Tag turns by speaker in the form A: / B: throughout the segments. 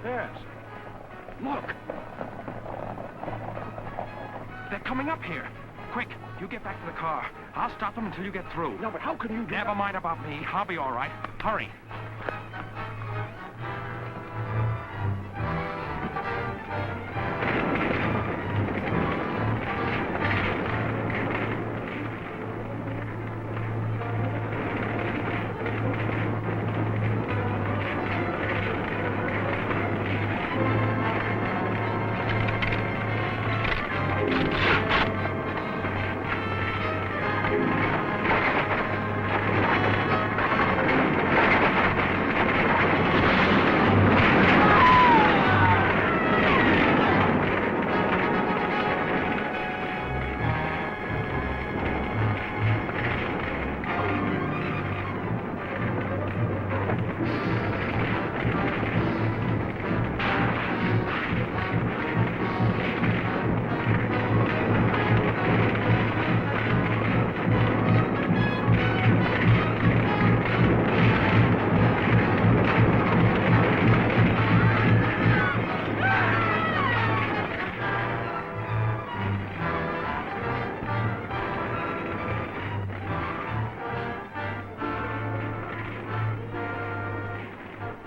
A: Yes. Look. They're coming up here. Quick, you get back to the car. I'll stop them until you get through.
B: No, but how can you do
A: Never mind about me. I'll be all right. Hurry.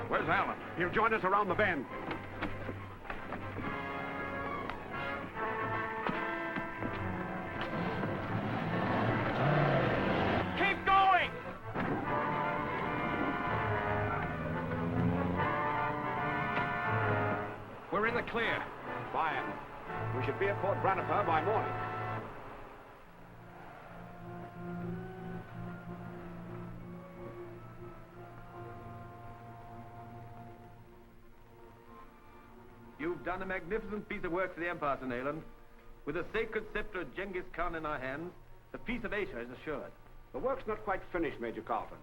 B: Where's Alan? He'll join us around the bend.
A: Keep going! We're in the clear.
B: Fine. We should be at Port Branifer by morning.
C: You've done a magnificent piece of work for the Empire, Sir Nayland. With the sacred scepter of Genghis Khan in our hands, the peace of Asia is assured.
B: The work's not quite finished, Major Carlton.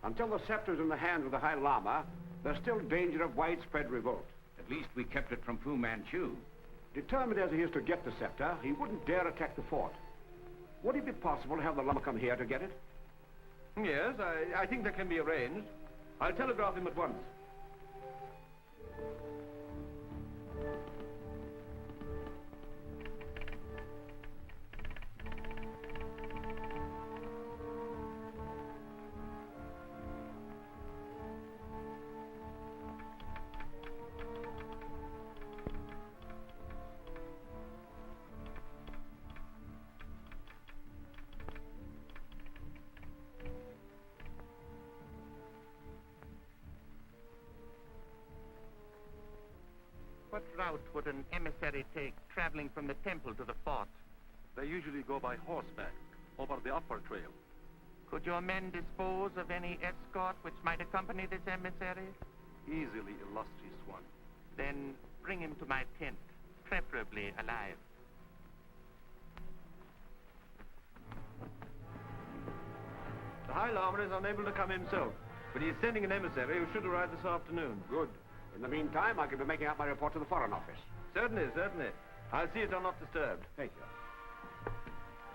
B: Until the scepter's in the hands of the High Lama, there's still danger of widespread revolt.
D: At least we kept it from Fu Manchu.
B: Determined as he is to get the scepter, he wouldn't dare attack the fort. Would it be possible to have the Lama come here to get it?
C: Yes, I think that can be arranged. I'll telegraph him at once.
E: What route would an emissary take traveling from the temple to the fort?
C: They usually go by horseback, over the upper trail.
E: Could your men dispose of any escort which might accompany this emissary?
C: Easily, illustrious one.
E: Then bring him to my tent, preferably alive.
C: The High Lama is unable to come himself, but he is sending an emissary who should arrive this afternoon.
B: Good. In the meantime, I can be making out my report to the Foreign Office.
C: Certainly, certainly. I'll see it are not disturbed.
B: Thank you.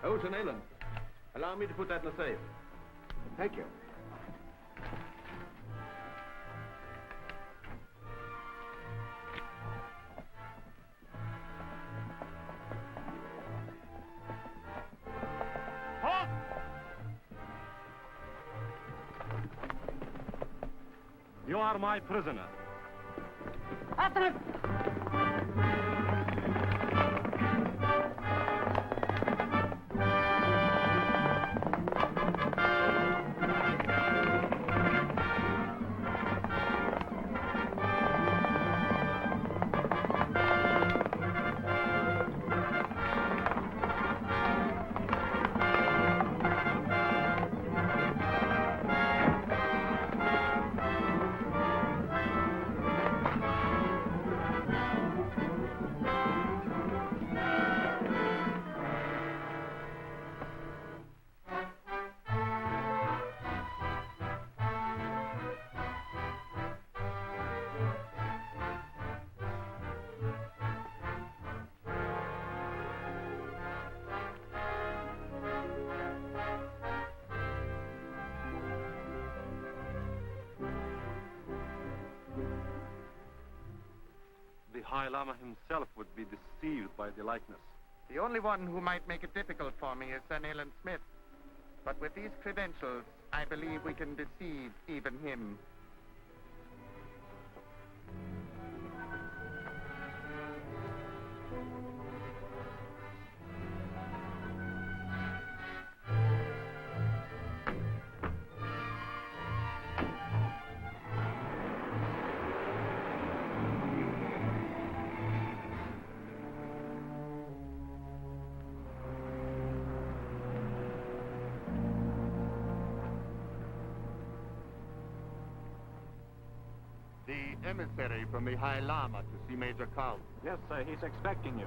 C: Oh, Sir Nayland, allow me to put that in the safe.
B: Thank you.
A: Halt!
C: You are my prisoner.
F: After him!
C: High Lama himself would be deceived by the likeness.
E: The only one who might make it difficult for me is Sir Nayland Smith. But with these credentials, I believe we can deceive even him.
G: The emissary from the High Lama to see Major Carlton.
C: Yes, sir, he's expecting you.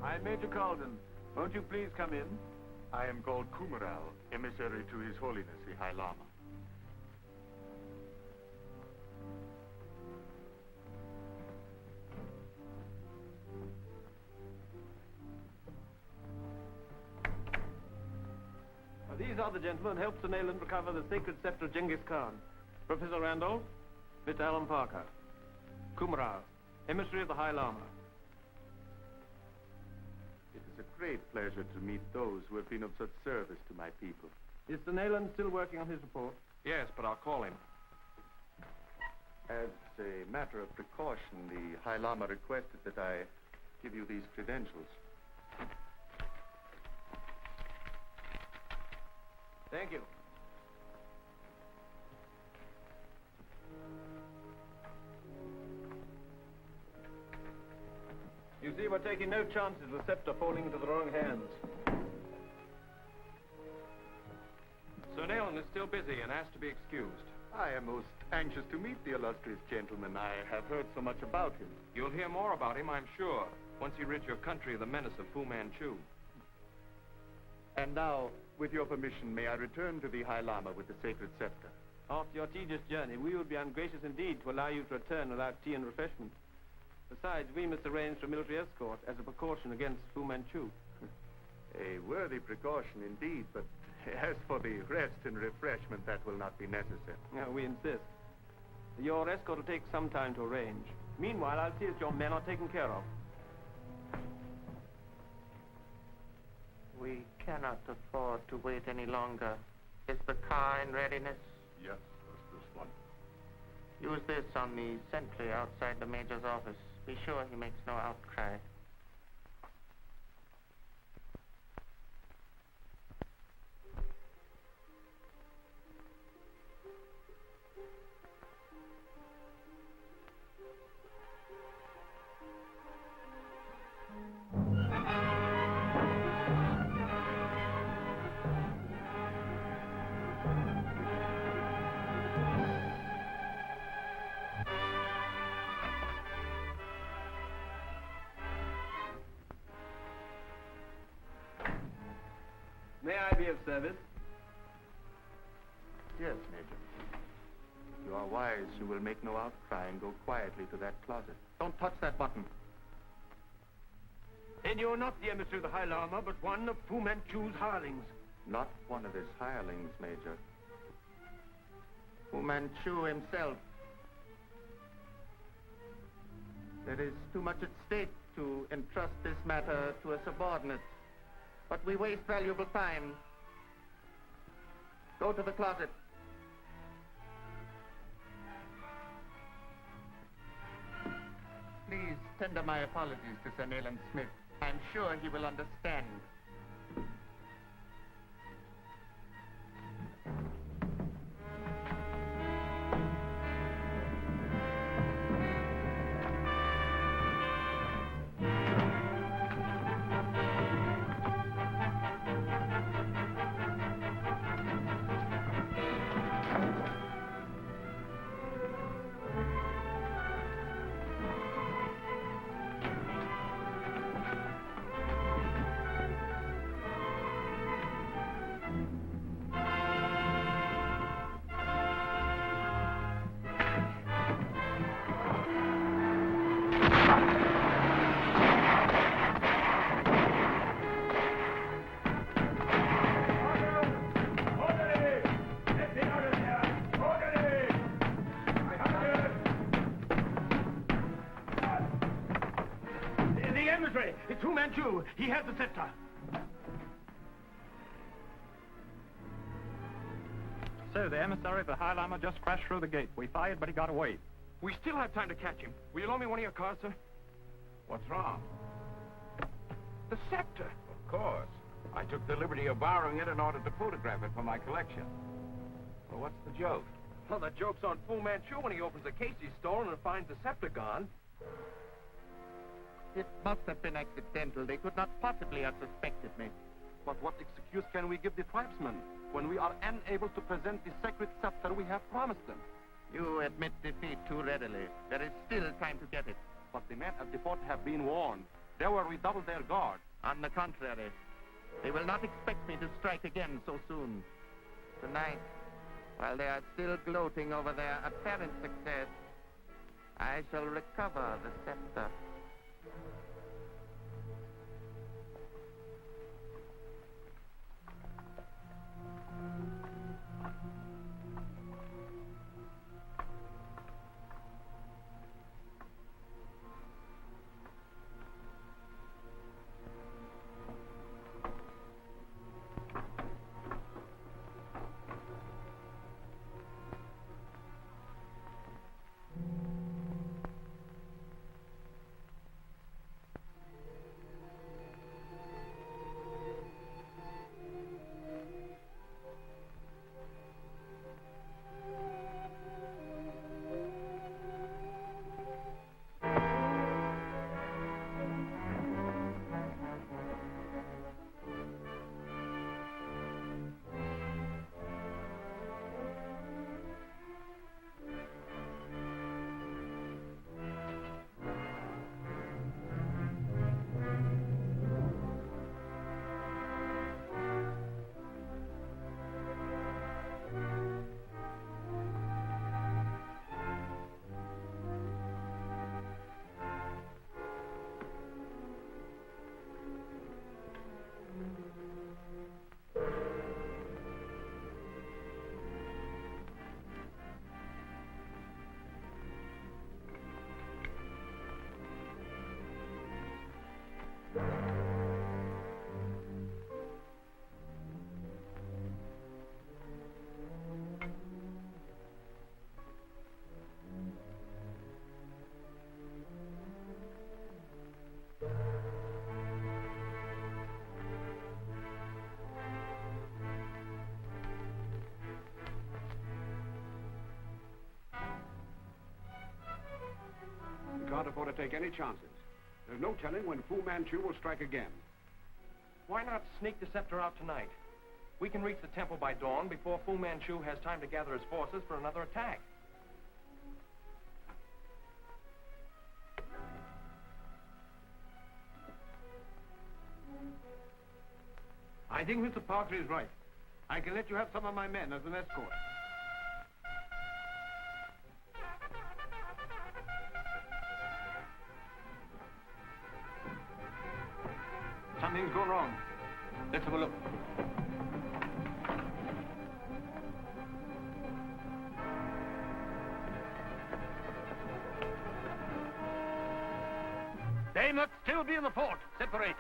C: I'm Major Carlton. Won't you please come in?
G: I am called Kumaral, emissary to His Holiness the High Lama.
C: These are the gentlemen who helped Sir Nayland recover the sacred scepter of Genghis Khan. Professor Randolph, Mr. Alan Parker. Kumaral, emissary of the High Lama.
G: It is a great pleasure to meet those who have been of such service to my people.
C: Is Sir Nayland still working on his report?
A: Yes, but I'll call him.
G: As a matter of precaution, the High Lama requested that I give you these credentials.
C: Thank you. You see, we're taking no chances of the scepter falling into the wrong hands.
A: Sir Nayland is still busy and asked to be excused.
G: I am most anxious to meet the illustrious gentleman. I have heard so much about him.
A: You'll hear more about him, I'm sure, once he rids your country of the menace of Fu Manchu.
G: And now, with your permission, may I return to the High Lama with the sacred scepter?
C: After your tedious journey, we would be ungracious indeed to allow you to return without tea and refreshment. Besides, we must arrange for a military escort as a precaution against Fu Manchu.
G: A worthy precaution indeed, but as for the rest and refreshment, that will not be necessary.
C: No, we insist. Your escort will take some time to arrange. Meanwhile, I'll see that your men are taken care of.
E: We cannot afford to wait any longer. Is the car in readiness?
G: Yes, that's this one.
E: Use this on the sentry outside the Major's office. Be sure he makes no outcry.
C: May I be of service?
G: Yes, Major. If you are wise, you will make no outcry and go quietly to that closet. Don't touch that button.
C: Then you're not the emissary of the High Lama, but one of Fu Manchu's hirelings.
G: Not one of his hirelings, Major. Fu Manchu himself. There is too much at stake to entrust this matter to a subordinate. But we waste valuable time. Go to the closet. Please tender my apologies to Sir Nayland Smith. I'm sure he will understand.
C: It's Fu Manchu. He has the scepter.
H: Sir, the emissary of the High Lama just crashed through the gate. We fired, but he got away.
A: We still have time to catch him. Will you loan me one of your cars, sir?
D: What's wrong?
A: The scepter.
D: Of course. I took the liberty of borrowing it in order to photograph it for my collection. Well, what's the joke?
A: Well, the joke's on Fu Manchu when he opens the case he's stolen and finds the scepter gone.
G: It must have been accidental. They could not possibly have suspected me.
C: But what excuse can we give the tribesmen when we are unable to present the sacred scepter we have promised them?
G: You admit defeat too readily. There is still time to get it.
C: But the men at the fort have been warned. They will redouble their guard.
G: On the contrary, they will not expect me to strike again so soon. Tonight, while they are still gloating over their apparent success, I shall recover the scepter.
B: We can't afford to take any chances. There's no telling when Fu Manchu will strike again.
A: Why not sneak the scepter out tonight? We can reach the temple by dawn before Fu Manchu has time to gather his forces for another attack.
C: I think Mr. Parker is right. I can let you have some of my men as an escort. Something's gone wrong. Let's have a look. They must still be in the fort. Separate.